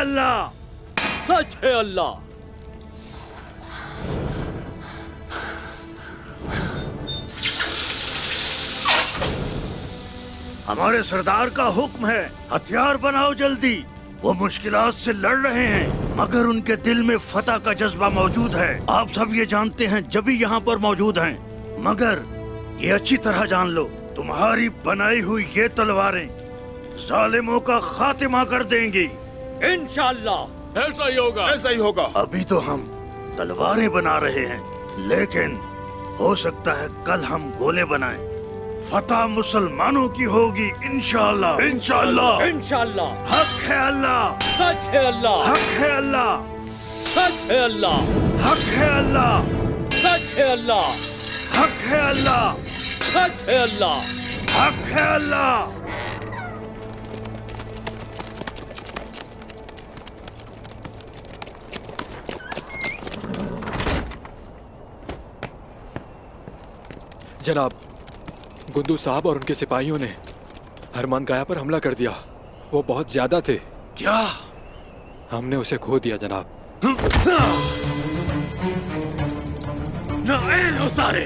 अल्लाह, सच है अल्लाह। हमारे सरदार का हुक्म है, हथियार बनाओ जल्दी। वो मुश्किलात से लड़ रहे हैं मगर उनके दिल में फतह का जज्बा मौजूद है। आप सब ये जानते हैं जब भी यहाँ पर मौजूद हैं। मगर ये अच्छी तरह जान लो, तुम्हारी बनाई हुई ये तलवारें जालिमों का खात्मा कर देंगी। इंशाअल्लाह ऐसा ही होगा, ऐसा ही होगा। अभी तो हम तलवारें बना रहे हैं, लेकिन हो सकता है कल हम गोले बनाएं। फतह मुसलमानों की होगी इंशाअल्लाह। इंशाअल्लाह। इंशाअल्लाह। हक है अल्लाह, सच है अल्लाह। हक है अल्लाह, सच है अल्लाह। हक है अल्लाह, सच है अल्लाह। हक है अल्लाह, सच है अल्लाह। हक है अल्लाह। जनाब, गुंदू साहब और उनके सिपाहियों ने हरमान काया पर हमला कर दिया। वो बहुत ज्यादा थे। क्या? हमने उसे खो दिया जनाब। ना सारे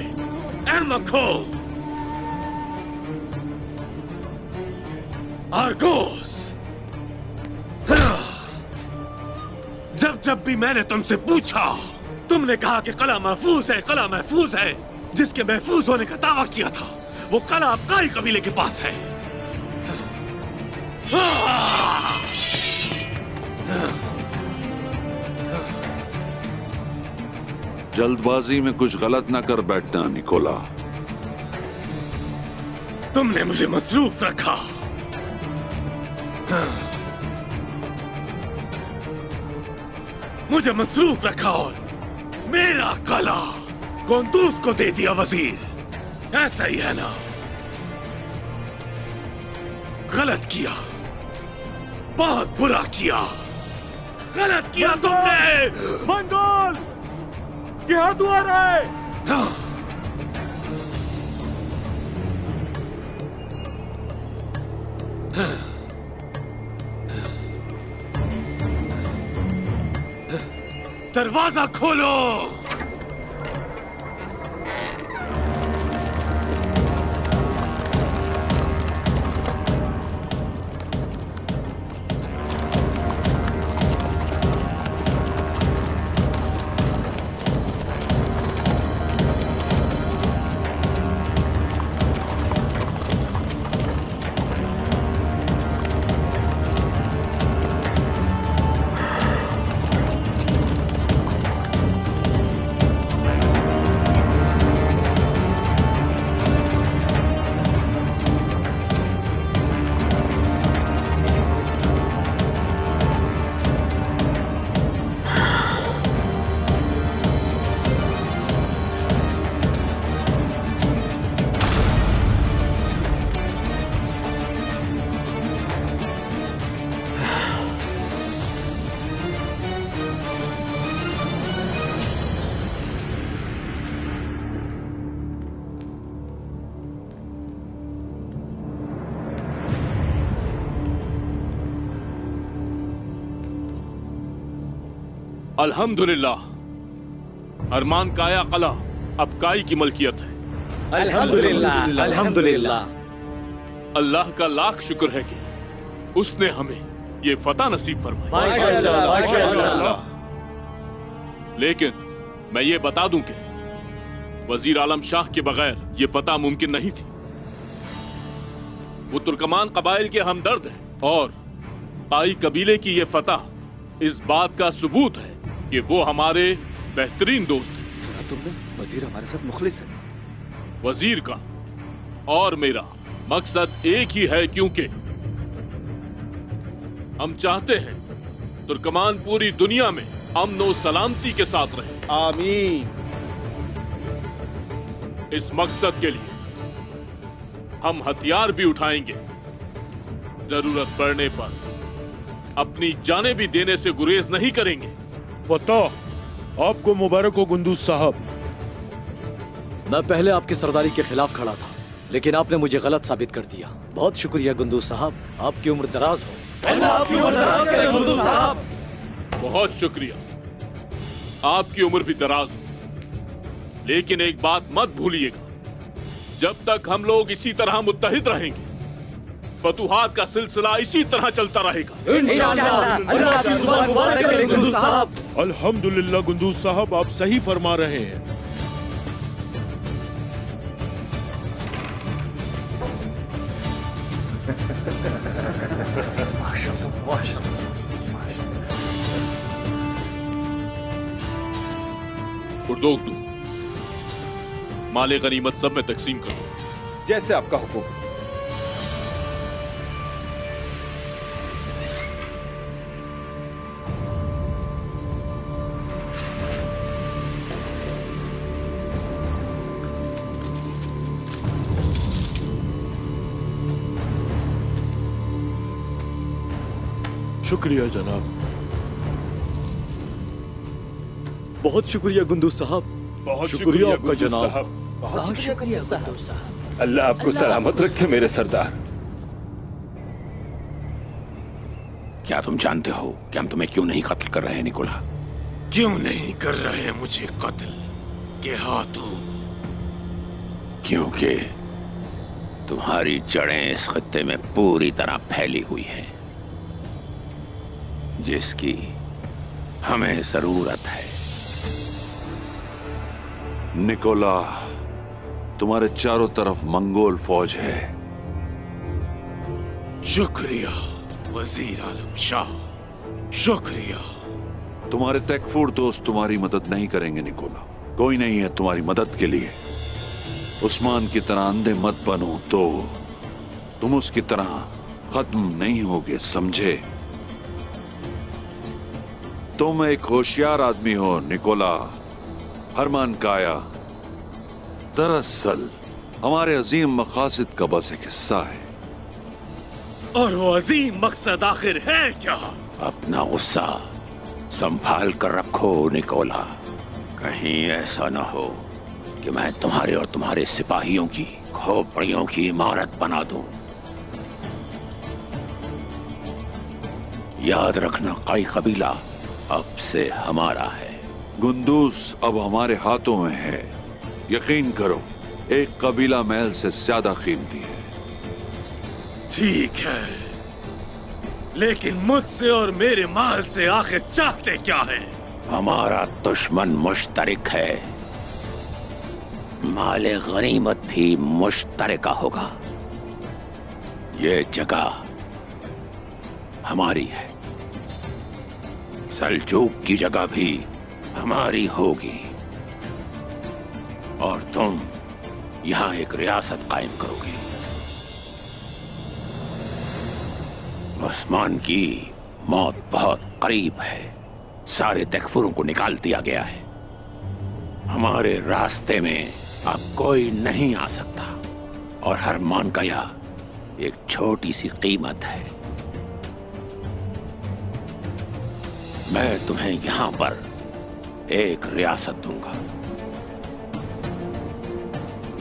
मखो आर्गोस, जब जब भी मैंने तुमसे पूछा, तुमने कहा कि कला महफूज है, कला महफूज है। जिसके महफूज होने का दावा किया था वो कला अब्कारी कबीले के पास है। जल्दबाजी में कुछ गलत न कर बैठना निकोला। तुमने मुझे मसरूफ रखा। मुझे मसरूफ रखा और मेरा कला कुंदूस को दे दिया वजीर। ऐसा ही है ना? गलत किया, बहुत बुरा किया, गलत किया तुमने। मंगोल, यहाँ तू आ रहा है। हाँ। दरवाजा खोलो। अल्हम्दुलिल्लाह, अरमान काया कला अब काई की मलकियत है। अल्हम्दुलिल्लाह, अल्हम्दुलिल्लाह। अल्लाह का लाख शुक्र है कि उसने हमें ये फतह नसीब फरमाई। माशाअल्लाह, माशाअल्लाह। लेकिन मैं ये बता दूं कि वजीर आलम शाह के बगैर ये फतह मुमकिन नहीं थी। वो तुर्कमान कबाइल के हमदर्द है और काई कबीले की ये फतह इस बात का सबूत है कि वो हमारे बेहतरीन दोस्त हैं। सुना तुमने? वजीर हमारे साथ मुखलिस है। वजीर का और मेरा मकसद एक ही है, क्योंकि हम चाहते हैं तुर्कमान पूरी दुनिया में अमन और सलामती के साथ रहे। आमीन। इस मकसद के लिए हम हथियार भी उठाएंगे, जरूरत पड़ने पर अपनी जानें भी देने से गुरेज नहीं करेंगे। पता आपको मुबारक हो गुंदूस साहब। मैं पहले आपकी सरदारी के खिलाफ खड़ा था, लेकिन आपने मुझे गलत साबित कर दिया। बहुत शुक्रिया गुंदूस साहब, आपकी उम्र दराज हो। बहुत शुक्रिया। आपकी उम्र भी दराज हो, लेकिन एक बात मत भूलिएगा, जब तक हम लोग इसी तरह मुत्तहिद रहेंगे, फतूहात का सिलसिला इसी तरह चलता रहेगा। अल्हम्दुलिल्लाह गुंदूज साहब, आप सही फरमा रहे हैं। उर्दोग दो, माले गनीमत सब में तकसीम करो। जैसे आपका हुक्म। शुक्रिया जनाब। बहुत शुक्रिया गुंदूज साहब। बहुत शुक्रिया आपका गुंदूज जनाब। साहब। बहुत शुक्रिया गुंदूज साहब। अल्लाह आपको सलामत रखे मेरे सरदार। क्या तुम जानते हो कि हम तुम्हें क्यों नहीं कत्ल कर रहे हैं निकोला? क्यों नहीं कर रहे मुझे कत्ल के हाथों? क्योंकि तुम्हारी जड़ें इस खत्ते में पूरी तरह फैली हुई हैं, जिसकी हमें जरूरत है। निकोला, तुम्हारे चारों तरफ मंगोल फौज है। शुक्रिया वजीर आलम शाह, शुक्रिया। तुम्हारे तकफूर दोस्त तुम्हारी मदद नहीं करेंगे निकोला। कोई नहीं है तुम्हारी मदद के लिए। उस्मान की तरह अंधे मत बनो, तो तुम उसकी तरह खत्म नहीं होगे, समझे? तुम एक होशियार आदमी हो निकोला, हरमान काया। दरअसल हमारे अजीम मकासद का बस एक हिस्सा है। और वो अजीम मकसद आखिर है क्या? अपना गुस्सा संभाल कर रखो निकोला, कहीं ऐसा न हो कि मैं तुम्हारे और तुम्हारे सिपाहियों की खोपड़ियों की इमारत बना दूं। याद रखना, काई कबीला अब से हमारा है। गुंदूस अब हमारे हाथों में है। यकीन करो, एक कबीला महल से ज्यादा कीमती है। ठीक है, लेकिन मुझसे और मेरे माल से आखिर चाहते क्या है? हमारा दुश्मन मुश्तरक है, माले गनीमत भी मुश्तरका होगा। ये जगह हमारी है, सल्जूक की जगह भी हमारी होगी, और तुम यहां एक रियासत कायम करोगे। उस्मान की मौत बहुत करीब है, सारे तकफुरों को निकाल दिया गया है। हमारे रास्ते में अब कोई नहीं आ सकता, और हर मानकाया एक छोटी सी कीमत है। मैं तुम्हें यहां पर एक रियासत दूंगा।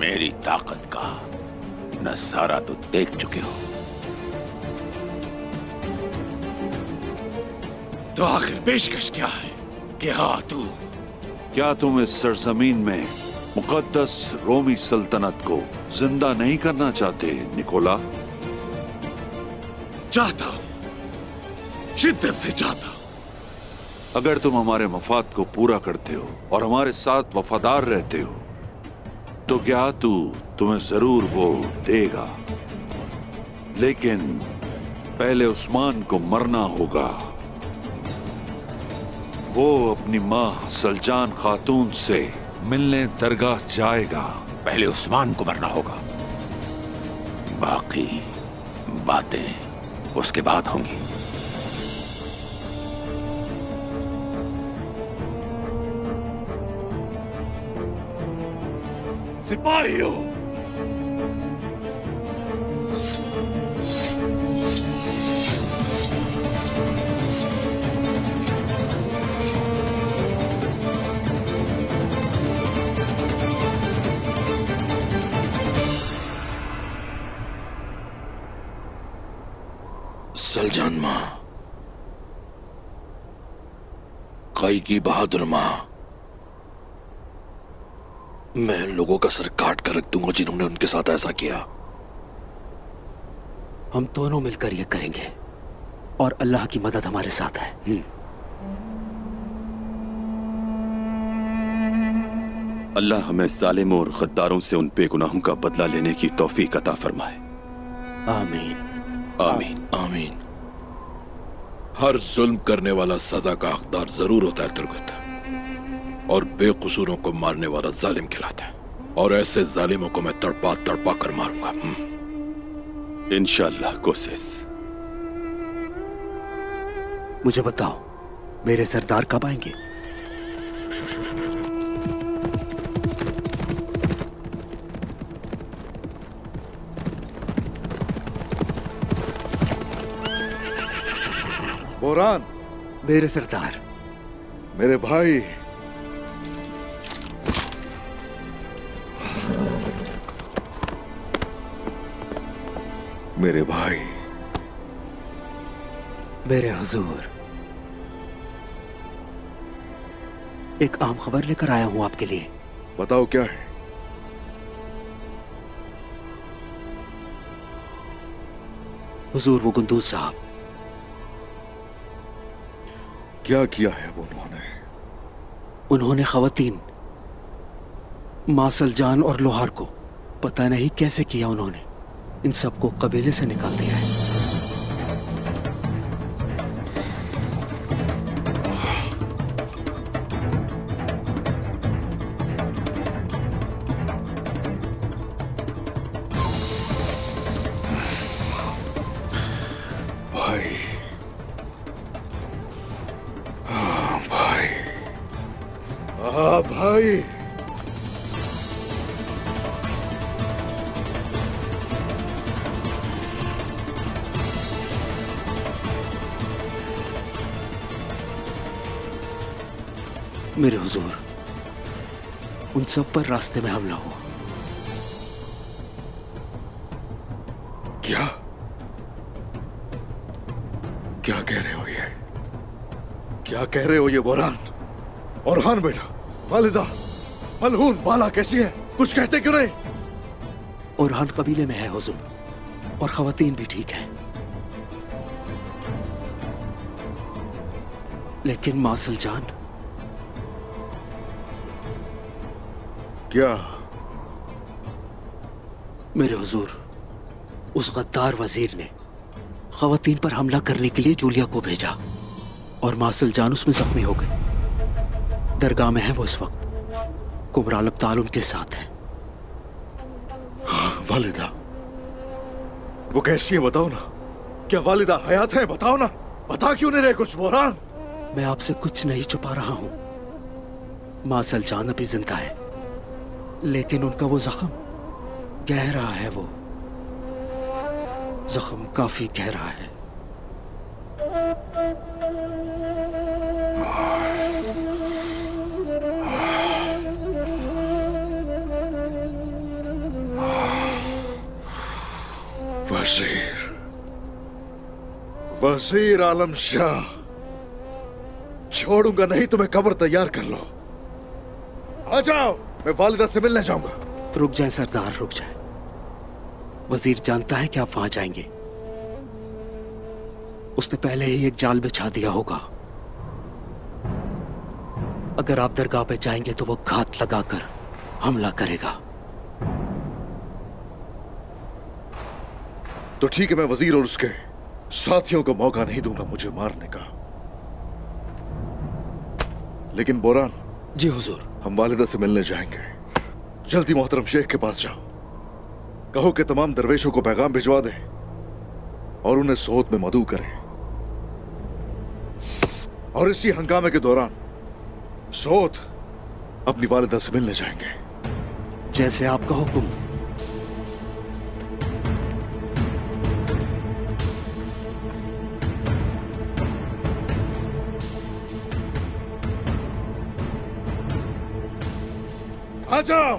मेरी ताकत का नज़ारा तो देख चुके हो। तो आखिर पेशकश क्या है? कि हाँ तू क्या तुम इस सरजमीन में मुकद्दस रोमी सल्तनत को जिंदा नहीं करना चाहते निकोला? चाहता हूं, शिद्दत से चाहता हूं। अगर तुम हमारे मफाद को पूरा करते हो और हमारे साथ वफादार रहते हो, तो क्या तुम्हें जरूर वो देगा। लेकिन पहले उस्मान को मरना होगा। वो अपनी मां सलजान खातून से मिलने दरगाह जाएगा। पहले उस्मान को मरना होगा, बाकी बातें उसके बाद होंगी। सिपाहियों, सलजान माँ, कई की बहादुर माँ, मैं इन लोगों का सर काट कर रख दूंगा जिन्होंने उनके साथ ऐसा किया। हम दोनों मिलकर ये करेंगे और अल्लाह की मदद हमारे साथ है। अल्लाह हमें जालिमों और गद्दारों से उन बेगुनाहों का बदला लेने की तौफीक अता फरमाए। आमीन। आमीन। आमीन। हर जुल्म करने वाला सजा का हकदार जरूर होता है तुर्गत, और बेकसूरों को मारने वाला जालिम कहलाता है, और ऐसे जालिमों को मैं तड़पा तड़पा कर मारूंगा। इंशाअल्लाह कोशिश। मुझे बताओ, मेरे सरदार कब आएंगे? बोरान, मेरे सरदार। मेरे भाई, मेरे भाई, मेरे हुजूर, एक आम खबर लेकर आया हूं आपके लिए। बताओ क्या है? हुजूर, वो गुंदूज साहब। क्या किया है अब उन्होंने? उन्होंने खवातीन मासल जान और लोहार को पता नहीं कैसे किया, उन्होंने इन सबको कबीले से निकाल दिया है। भाई, हाँ भाई, हाँ भाई, मेरे हुजूर, उन सब पर रास्ते में हमला हुआ। क्या क्या कह रहे हो ये? क्या कह रहे हो ये बोरान? और हान बेटा, वालिदा, मलहून, बाला कैसी है? कुछ कहते क्यों नहीं? ओरहान कबीले में है हुजूर, और खवातीन भी ठीक है, लेकिन मासल जान। क्या? मेरे हुजूर, उस गद्दार वजीर ने खवातीन पर हमला करने के लिए जूलिया को भेजा, और मासल जान उसमें जख्मी हो गई। दरगाह में है वो इस वक्त। कुमराल अब्ताल उनके साथ है। वालिदा, वो कैसी है बताओ ना? क्या वालिदा हयात है? बताओ ना, बता क्यों नहीं रहे कुछ बोरान? मैं आपसे कुछ नहीं छुपा रहा हूं। मासल जान अभी जिंदा है, लेकिन उनका वो जख्म गहरा है। वो जख्म काफी गहरा है। वजीर आलम शाह, छोड़ूंगा नहीं। तुम्हें कब्र तैयार कर लो। आ जाओ, मैं वालिदा से मिलने जाऊंगा। रुक जाए सरदार, रुक जाए। वजीर जानता है कि आप वहां जाएंगे। उसने पहले ही एक जाल बिछा दिया होगा। अगर आप दरगाह पे जाएंगे तो वो घात लगाकर हमला करेगा। तो ठीक है, मैं वजीर और उसके साथियों को मौका नहीं दूंगा मुझे मारने का। लेकिन बोरान, जी हुजूर। हम वालिदा से मिलने जाएंगे। जल्दी मोहतरम शेख के पास जाओ, कहो कि तमाम दरवेशों को पैगाम भिजवा दे और उन्हें सोहत में मदऊ करें। और इसी हंगामे के दौरान सोहत अपनी वालिदा से मिलने जाएंगे। जैसे आपका हुक्म। आ जाओ।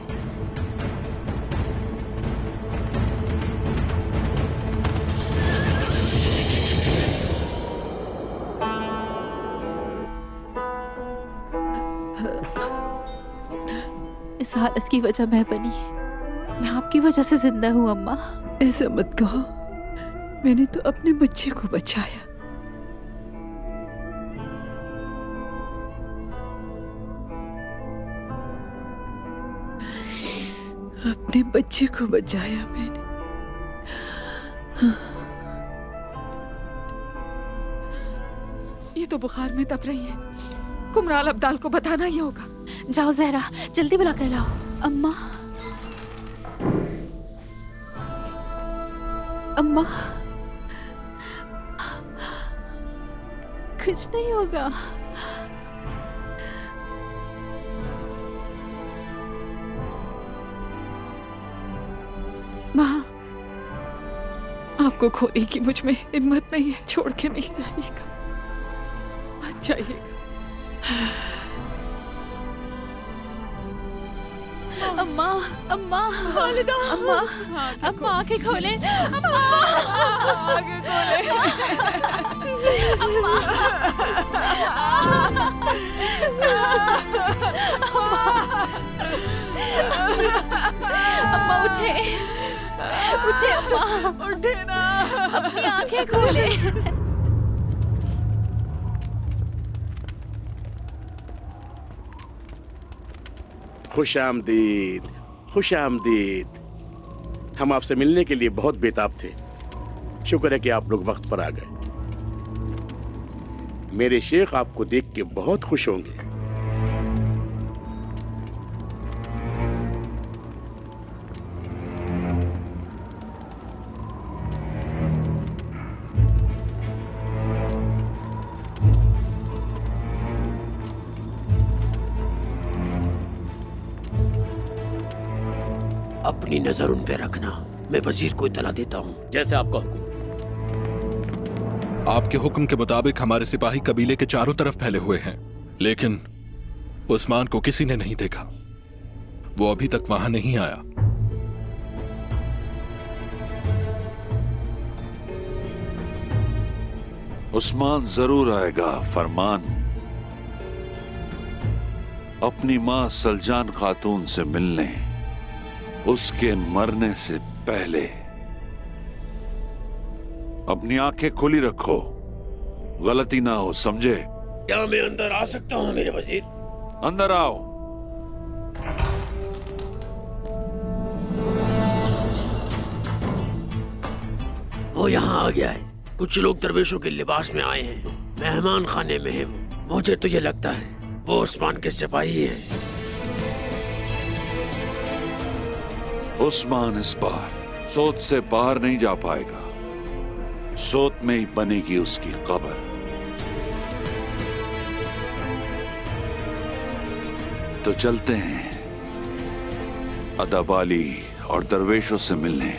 इस हालत की वजह मैं बनी। मैं आपकी वजह से जिंदा हूँ अम्मा। ऐसा मत कहो, मैंने तो अपने बच्चे को बचाया। अपने बच्चे को बचाया मैंने। ये तो बुखार में तप रही है, कुमराल अब्दाल को बताना ही होगा। जाओ जहरा, जल्दी बुला कर लाओ। अम्मा, अम्मा, कुछ नहीं होगा। माँ, आपको खोने की मुझ में हिम्मत नहीं है, छोड़ के नहीं जाइएगा, मत जाइएगा। अम्मा, अम्मा, वालिदा, अम्मा, अम्मा आंखें खोले, अम्मा, आंखें खोले, अम्मा, अम्मा उठे, उठे अम्मा, उठे ना, अपनी आंखें खोले। खुश आमदीद, खुश आमदीद। हम आपसे मिलने के लिए बहुत बेताब थे। शुक्र है कि आप लोग वक्त पर आ गए। मेरे शेख आपको देख के बहुत खुश होंगे। अपनी नजर उन पे रखना, मैं वजीर को इतला देता हूँ। जैसे आपका हुक्म। आपके हुक्म के मुताबिक हमारे सिपाही कबीले के चारों तरफ फैले हुए हैं, लेकिन उस्मान को किसी ने नहीं देखा। वो अभी तक वहां नहीं आया। उस्मान जरूर आएगा फरमान। अपनी मां सलजान खातून से मिलने, उसके मरने से पहले। अपनी आंखें खुली रखो, गलती ना हो, समझे? क्या मैं अंदर आ सकता हूँ मेरे वजीर? अंदर आओ। वो यहाँ आ गया है। कुछ लोग दरवेशों के लिबास में आए हैं, मेहमान खाने में है वो। मुझे तो ये लगता है वो उस्मान के सिपाही हैं। उस्मान इस बार सोच से बाहर नहीं जा पाएगा। सोत में ही बनेगी उसकी कब्र। तो चलते हैं अदबाली और दरवेशों से मिलने।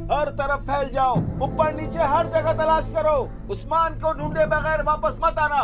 हर तरफ फैल जाओ, ऊपर नीचे हर जगह तलाश करो। उस्मान को ढूंढे बगैर वापस मत आना।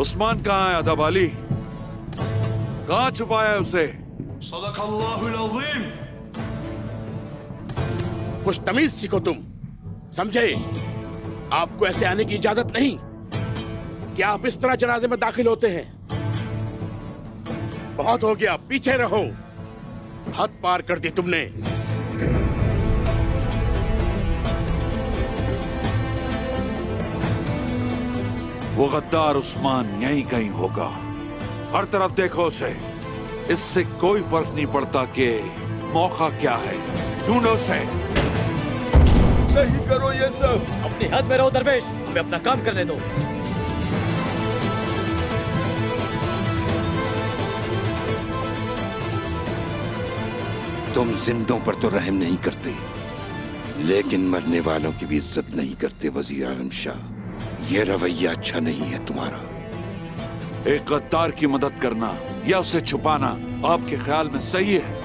उस्मान कहाँ है अदबाली? कहाँ छुपाया है उसे? सदक़ल्लाहुल अज़ीम। कुछ तमीज सीखो तुम, समझे? आपको ऐसे आने की इजाजत नहीं कि आप इस तरह जनाजे में दाखिल होते हैं। बहुत हो गया, पीछे रहो। हद पार कर दी तुमने। वो गद्दार उस्मान यहीं कहीं होगा। हर तरफ देखो उसे। इससे कोई फर्क नहीं पड़ता कि मौका क्या है। ढूंढो उसे। नहीं करो ये सब। अपनी हद में रहो दरवेश, हमें अपना काम करने दो। तुम जिंदों पर तो रहम नहीं करते, लेकिन मरने वालों की भी इज्जत नहीं करते वजीर आलम शाह। ये रवैया अच्छा नहीं है तुम्हारा। एक गद्दार की मदद करना या उसे छुपाना आपके ख्याल में सही है?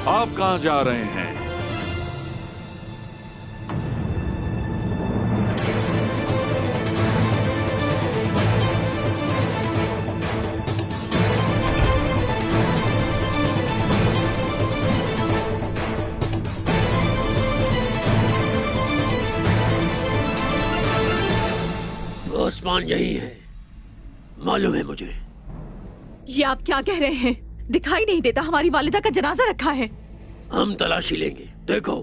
आप कहां जा रहे हैं? उस्मान यही है, मालूम है मुझे। ये आप क्या कह रहे हैं? दिखाई नहीं देता हमारी वालिदा का जनाजा रखा है। हम तलाशी लेंगे, देखो।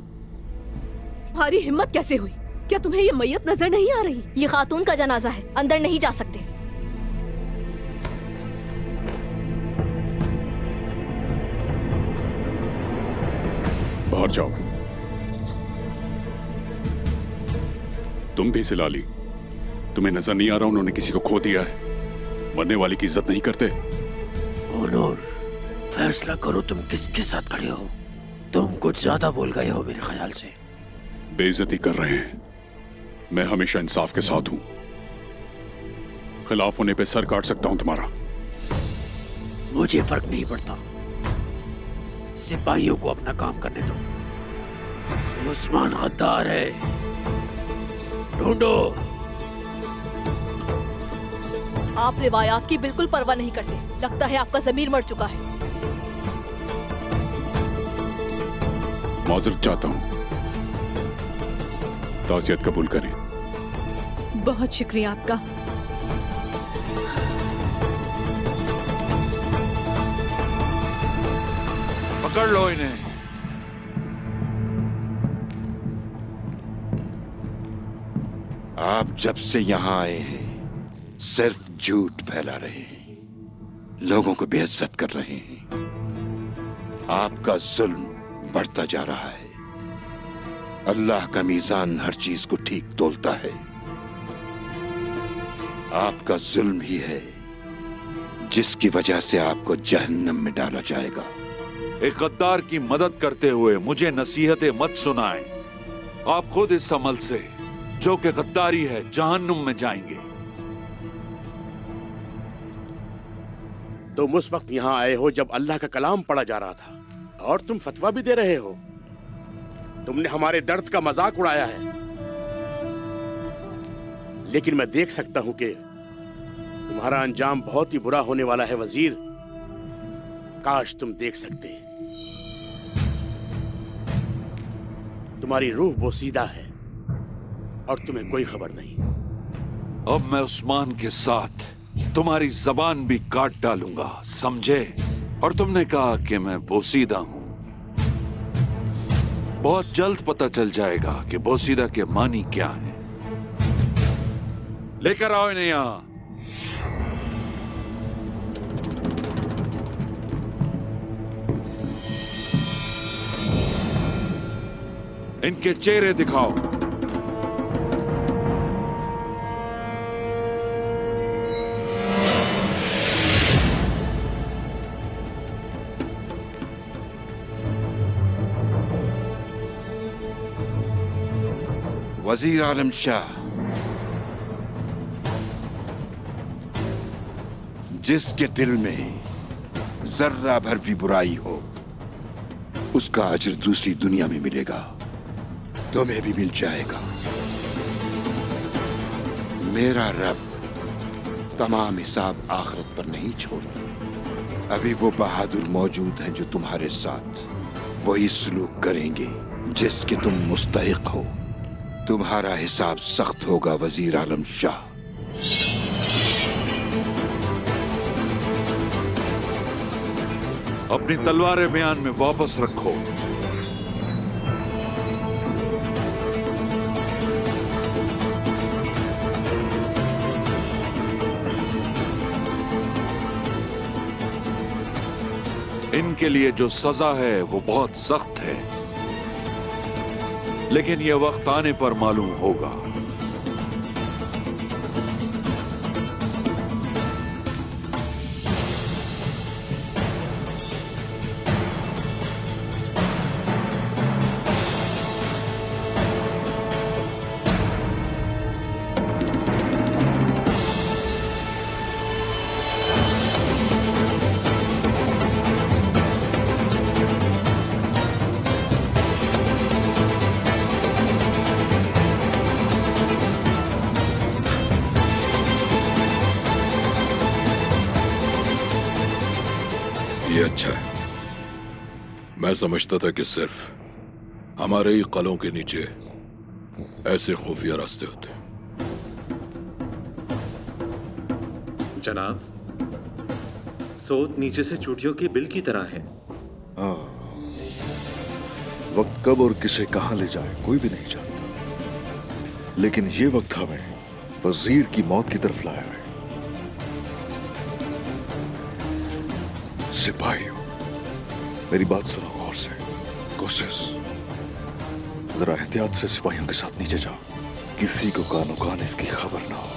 तुम्हारी हिम्मत कैसे हुई? क्या तुम्हें ये मैयत नजर नहीं आ रही? ये खातून का जनाजा है, अंदर नहीं जा सकते। बाहर जाओ। तुम भी सिला ली। तुम्हें नजर नहीं आ रहा उन्होंने किसी को खो दिया है? मरने वाले की इज्जत नहीं करते। ओनूर, फैसला करो तुम किसके साथ खड़े हो। तुम कुछ ज्यादा बोल गए हो मेरे ख्याल से। बेइज्जती कर रहे हैं। मैं हमेशा इंसाफ के साथ हूं। खिलाफ होने पे सर काट सकता हूं तुम्हारा। मुझे फर्क नहीं पड़ता। सिपाहियों को अपना काम करने दो। उस्मान गद्दार है, ढूंढो। आप रिवायात की बिल्कुल परवाह नहीं करते। लगता है आपका जमीर मर चुका है। माजरत चाहता हूं। ताज़ियत कबूल करें। बहुत शुक्रिया आपका। पकड़ लो इन्हें। आप जब से यहां आए हैं सिर्फ झूठ फैला रहे हैं, लोगों को बेइज्जत कर रहे हैं। आपका जुल्म बढ़ता जा रहा है। अल्लाह का मीज़ान हर चीज को ठीक तोलता है। आपका जुल्म ही है जिसकी वजह से आपको जहन्नम में डाला जाएगा। एक गद्दार की मदद करते हुए मुझे नसीहतें मत सुनाएं। आप खुद इस अमल से जो कि गद्दारी है जहन्नुम में जाएंगे। तुम उस वक्त यहाँ आए हो जब अल्लाह का कलाम पढ़ा जा रहा था, और तुम फतवा भी दे रहे हो। तुमने हमारे दर्द का मजाक उड़ाया है। लेकिन मैं देख सकता हूं कि तुम्हारा अंजाम बहुत ही बुरा होने वाला है वजीर। काश तुम देख सकते। तुम्हारी रूह बोसीदा है और तुम्हें कोई खबर नहीं। अब मैं उस्मान के साथ तुम्हारी जबान भी काट डालूंगा, समझे? और तुमने कहा कि मैं बोसीदा हूं। बहुत जल्द पता चल जाएगा कि बोसीदा के मानी क्या है। लेकर आओ इन्हें यहां। इनके चेहरे दिखाओ। वजीर आलम शाह, जिसके दिल में जर्रा भर भी बुराई हो उसका अजर दूसरी दुनिया में मिलेगा, तुम्हें भी मिल जाएगा। मेरा रब तमाम हिसाब आखिरत पर नहीं छोड़ता। अभी वो बहादुर मौजूद हैं जो तुम्हारे साथ वही सलूक करेंगे जिसके तुम मुस्तहिक हो। तुम्हारा हिसाब सख्त होगा वजीर आलम शाह। अपनी तलवारें म्यान में वापस रखो। इनके लिए जो सजा है वो बहुत सख्त है, लेकिन यह वक्त आने पर मालूम होगा। ये अच्छा है। मैं समझता था कि सिर्फ हमारे ही कलों के नीचे ऐसे खुफिया रास्ते होते। जनाब, सोत नीचे से चूटियों के बिल की तरह है। हाँ, वक्त कब और किसे कहां ले जाए कोई भी नहीं जानता, लेकिन ये वक्त हमें वजीर की मौत की तरफ लाया है। सिपाहियों, मेरी बात सुनो गौर से। कोशिश जरा एहतियात से सिपाहियों के साथ नीचे जाओ, किसी को कानो कान इसकी खबर ना हो।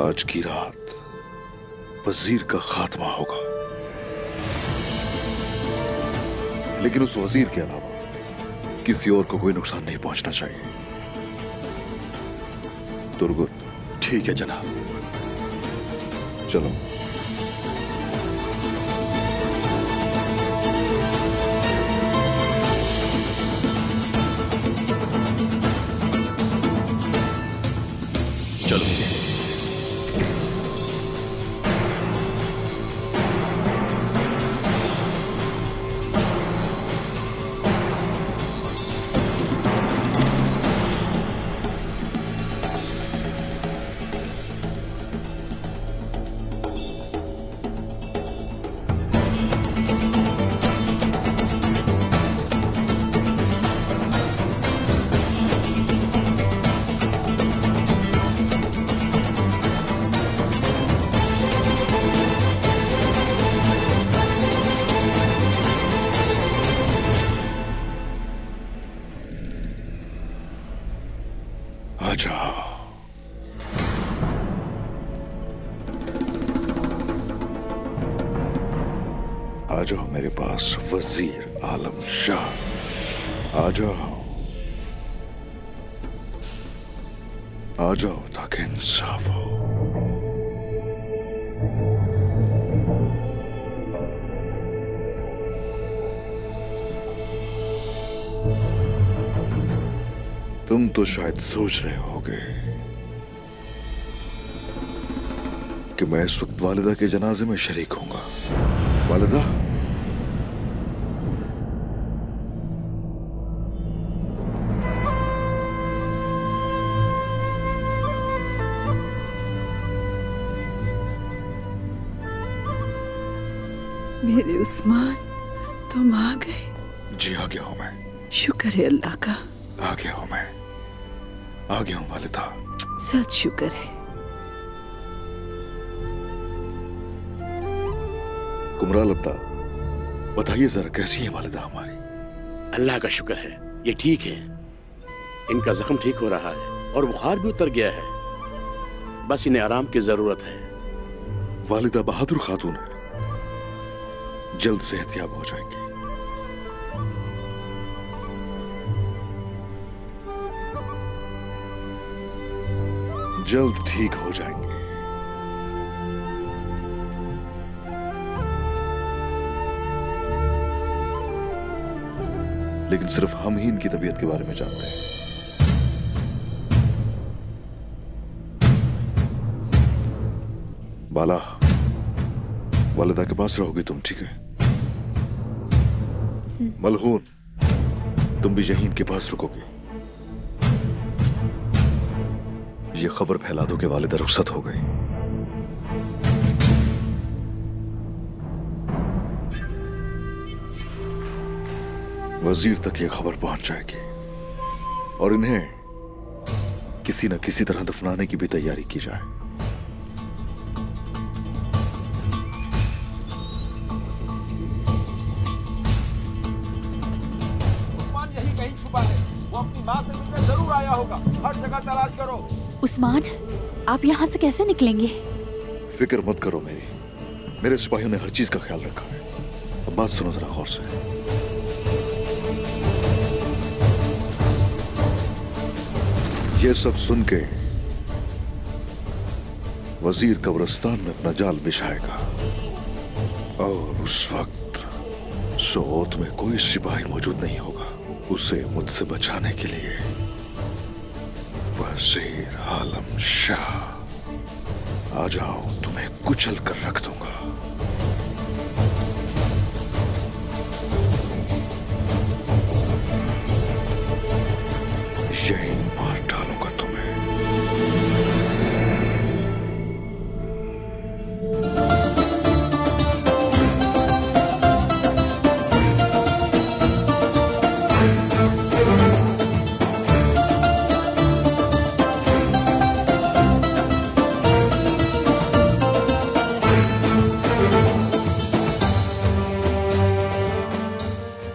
आज की रात वजीर का खात्मा होगा, लेकिन उस वजीर के अलावा किसी और को कोई नुकसान नहीं पहुंचना चाहिए। दुर्गुत। ठीक है जनाब। चलो। चलो। आ जाओ। आ जाओ मेरे पास वजीर आलम शाह। आ जाओ, आ जाओ ताकि इंसाफ हो। तुम तो शायद सोच रहे होगे कि मैं इस वक्त वालिदा के जनाजे में शरीक होऊंगा। वालिदा, मेरे उस्मान, तुम आ गए। जी आ गया हूं मैं। शुक्र है अल्लाह का। आ गया हूं मैं, आ गया हूं वालिदा। सच शुक्र है। कुमराल अब्दा, बताइए जरा कैसी है वालिदा हमारी? अल्लाह का शुक्र है, ये ठीक है। इनका जख्म ठीक हो रहा है और बुखार भी उतर गया है, बस इन्हें आराम की जरूरत है। वालिदा बहादुर खातून है, जल्द सेहतयाब हो जाएंगी। जल्द ठीक हो जाएंगे। लेकिन सिर्फ हम ही इनकी तबीयत के बारे में जानते हैं। बाला, वालिदा के पास रहोगी तुम, ठीक है? मलहून, तुम भी यहीं इनके पास रुकोगी। ये खबर फैला दो कि वालिदा रुखसत हो गई। वजीर तक ये खबर पहुंच जाएगी और इन्हें किसी न किसी तरह दफनाने की भी तैयारी की जाए। उस्मान यही कहीं छुपा है। वो अपनी माँ से मिलने जरूर आया होगा। हर जगह तलाश करो। उस्मान, आप यहाँ से कैसे निकलेंगे? फिक्र मत करो मेरे सिपाहियों ने हर चीज का ख्याल रखा है। अब बात सुनो जरा गौर से। ये सब सुन के वजीर कब्रिस्तान में अपना जाल बिछाएगा और उस वक्त सोत में कोई सिपाही मौजूद नहीं होगा उसे मुझसे बचाने के लिए। वजीर आलम शाह, आ जाओ, तुम्हें कुचल कर रख दूंगा।